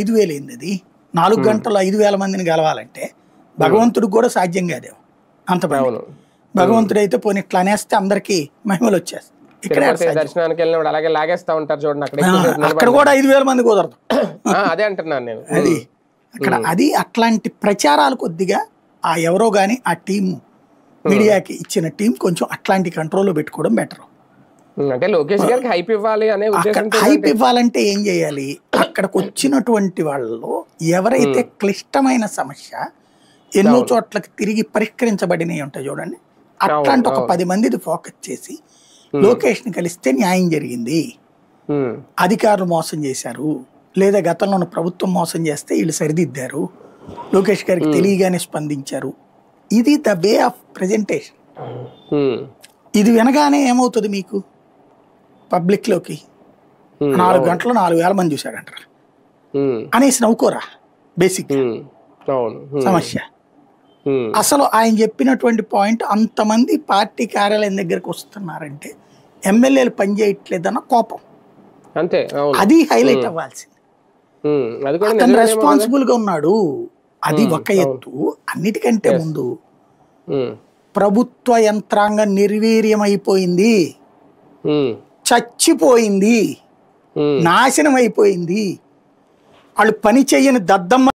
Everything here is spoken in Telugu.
5,000 అయింది అది 4 గంటలు 5,000 మందిని గెలవాలంటే భగవంతుడికి కూడా సాధ్యం కాదేమో అంత భగవంతుడు అయితే పోనీ ఇట్లా అనేస్తే అందరికి మహిమలు వచ్చేస్తాయి. ఇక్కడ దర్శనానికి వెళ్ళినప్పుడు అలాగే లాగేస్తా ఉంటారు చూడండి, అక్కడ కూడా 5,000 మంది కుదరదు. అదే అంటున్నాను నేను. అది అక్కడ అది అట్లాంటి ప్రచారాలు కొద్దిగా ఆ ఎవరో గాని ఆ టీం మీడియాకి ఇచ్చిన టీం కొంచెం అట్లాంటి కంట్రోల్లో పెట్టుకోవడం బెటర్. అంటే లోకేష్ గారికి హైప్ ఇవ్వాలి అనే ఉద్దేశంతో హైప్ ఇవ్వాలంటే ఏం చేయాలి, అక్కడికి వచ్చినటువంటి వాళ్ళలో ఎవరైతే క్లిష్టమైన సమస్య ఎన్నో చోట్లకి తిరిగి పరిష్కరించబడినవి ఉంటాయి చూడండి, అట్లాంటి ఒక 10 మందిది ఫోకస్ చేసి లోకేష్ ని కలిస్తే న్యాయం జరిగింది, అధికారులు మోసం చేశారు లేదా గతంలో ఉన్న ప్రభుత్వం మోసం చేస్తే వీళ్ళు సరిదిద్దారు, లోకేష్ గారికి తెలియగానే స్పందించారు, ఇది ద వే ఆఫ్ ప్రెజెంటేషన్. ఇది వినగానే ఏమవుతుంది మీకు పబ్లిక్ లోకి 4 గంటలు 4,000 మంది చూశాడంటారా అనేసి నవ్వుకోరా బేసిక్ సమస్య. అసలు ఆయన చెప్పినటువంటి పాయింట్ అంతమంది పార్టీ కార్యాలయం దగ్గరకు వస్తున్నారంటే ఎమ్మెల్యేలు పనిచేయట్లేదన్న కోపం, అంతే అది హైలైట్ అవ్వాల్సింది. అతను రెస్పాన్సిబుల్ గా ఉన్నాడు, అది ఒక ఎత్తు. అన్నిటికంటే ముందు ప్రభుత్వ యంత్రాంగం నిర్వీర్యం అయిపోయింది, చచ్చిపోయింది, నాశనం అయిపోయింది, వాళ్ళు పని చెయ్యని దద్దమ్మ